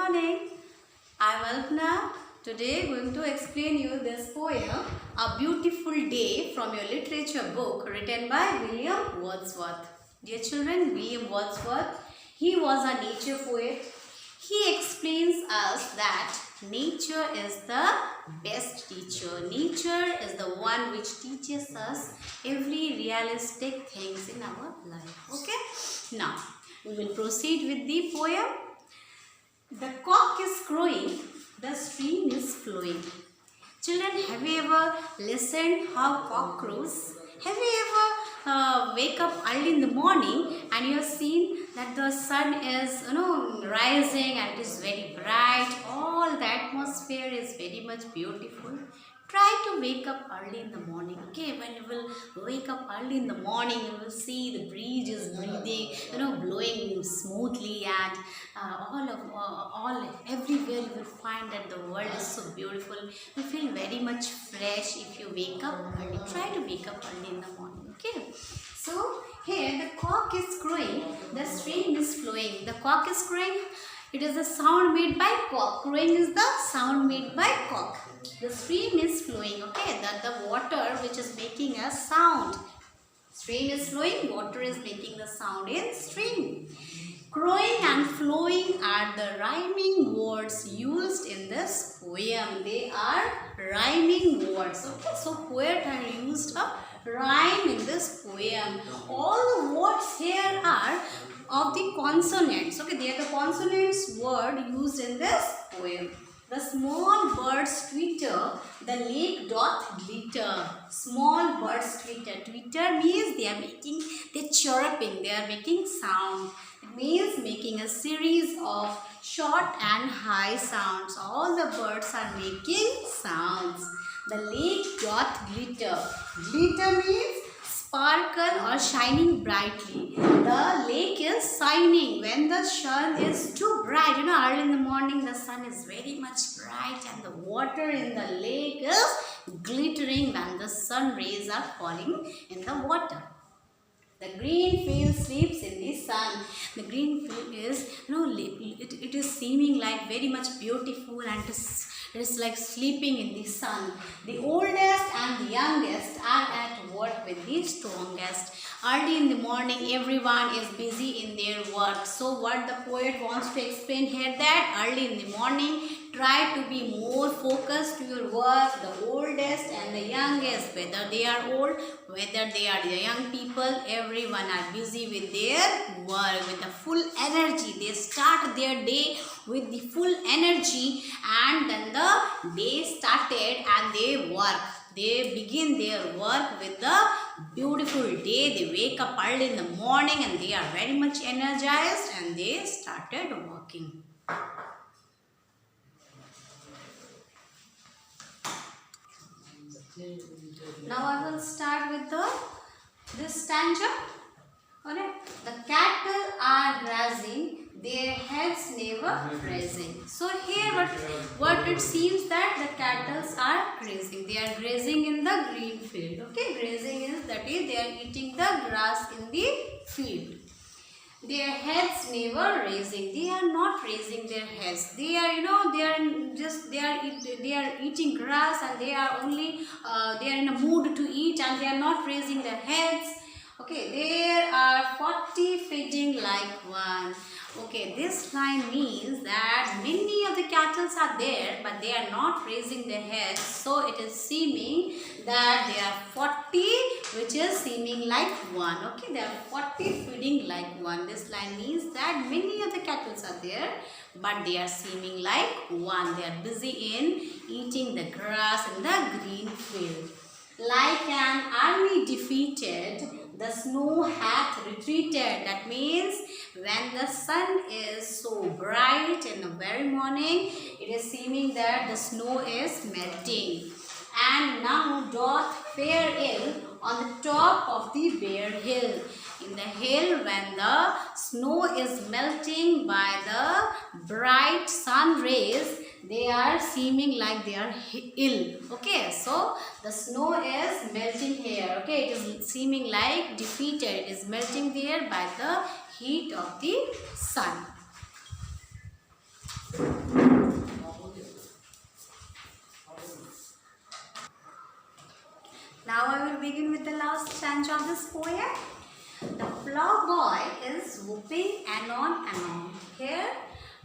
morning. I'm Alpna. Today going to explain you this poem, A Beautiful Day, from your literature book written by William Wordsworth. Dear children, William Wordsworth, he was a nature poet. He explains us that nature is the best teacher. Nature is the one which teaches us every realistic things in our life. Okay? Now, we will proceed with the poem. The cock is crowing, the stream is flowing. Children, have you ever listened how cock crows? Have you ever wake up early in the morning and you have seen that the sun is rising and it is very bright. All the atmosphere is very much beautiful. Try to wake up early in the morning. Okay, when you will wake up early in the morning, you will see the breeze is breathing, blowing smoothly, and everywhere you will find that the world is so beautiful. You feel very much fresh if you wake up early. Try to wake up early in the morning. Okay, so here the cock is crowing, the stream is flowing. The cock is crowing. It is the sound made by cock. Crowing is the sound made by cock. The stream is flowing. Okay, that the water which is making a sound. Stream is flowing. Water is making the sound in stream. Crowing and flowing are the rhyming words used in this poem. They are rhyming words. Okay, so poet have used a rhyme in this poem. All the words here are of the consonants. Okay, they are the consonants word used in this poem. The small birds twitter, the lake doth glitter. Small birds twitter. Twitter means they are chirruping, they are making sound. It means making a series of short and high sounds. All the birds are making sounds. The lake doth glitter. Glitter means sparkle or shining brightly. The lake is shining when the sun is too bright. Early in the morning the sun is very much bright and the water in the lake is glittering when the sun rays are falling in the water. The green field sleeps in the sun. The green field is, it is seeming like very much beautiful and it is like sleeping in the sun. The oldest and the youngest are at work with the strongest. Early in the morning, everyone is busy in their work. So what the poet wants to explain here, that early in the morning, try to be more focused to your work. The oldest and the youngest, whether they are old, whether they are the young people, everyone are busy with their work, with the full energy. They start their day with the full energy, and then the day started and they work. They begin their work with the beautiful day. They wake up early in the morning and they are very much energized and they started working. Now I will start with this stanza. Alright. The cattle are grazing, their heads never raising. So here what it seems that the cattle are grazing. They are grazing in the green field. Okay, grazing is they are eating the grass in the field. Their heads never raising. They are not raising their heads. They are, they are eating grass and they are only, they are in a mood to eat and they are not raising their heads. Okay, there are 40 feeding like one. Okay, this line means that many of the cattle are there, but they are not raising their heads. So it is seeming that there are 40, which is seeming like one. Okay, there are 40 feeding like one. This line means that many of the cattle are there, but they are seeming like one. They are busy in eating the grass in the green field. Like an army defeated, the snow hath retreated. That means when the sun is so bright in the very morning, it is seeming that the snow is melting. And now doth fare ill on the top of the bare hill. In the hill, when the snow is melting by the bright sun rays, they are seeming like they are ill. Okay, so the snow is melting here. Okay, it is seeming like defeated. It is melting there by the heat of the sun. branch of this poem. The plough boy is whooping anon anon. Here,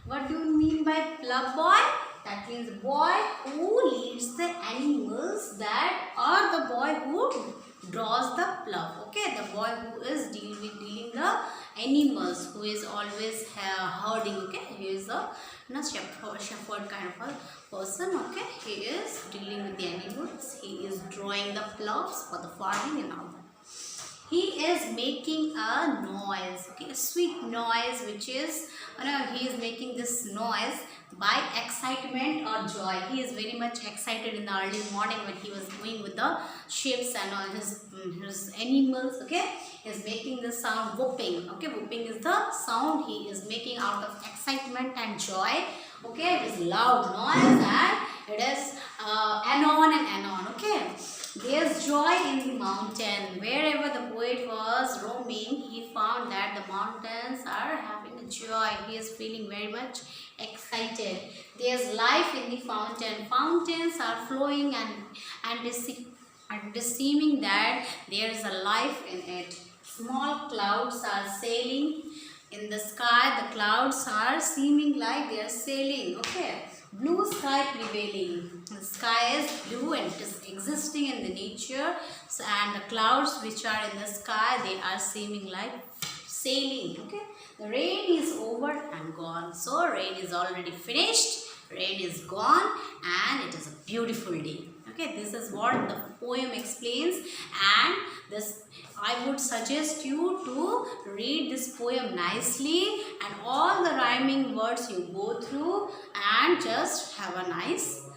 what do you mean by plough boy? That means boy who leads the animals, that or the boy who draws the plough. Okay, the boy who is dealing the animals, who is always herding. Okay, he is a shepherd kind of a person. Okay, he is dealing with the animals. He is drawing the ploughs for the farming and all that. He is making a noise, okay, a sweet noise, which is, he is making this noise by excitement or joy. He is very much excited in the early morning when he was going with the sheep and all his animals, okay. He is making the sound whooping, okay. Whooping is the sound he is making out of excitement and joy, okay. It is loud noise and it is anon and anon, okay. There's joy in the mountain. Wherever the poet was roaming, he found that the mountains are having a joy. He is feeling very much excited. There's life in the fountain. Fountains are flowing and seeming that there is a life in it. Small clouds are sailing in the sky. The clouds are seeming like they are sailing. Okay. Blue sky prevailing. The sky is blue and it is existing in the nature. So, and the clouds which are in the sky, they are seeming like sailing. Okay. The rain is over and gone. So rain is already finished. Rain is gone and it is a beautiful day. Okay, this is what the poem explains, and this I would suggest you to read this poem nicely, and all the rhyming words you go through and just have a nice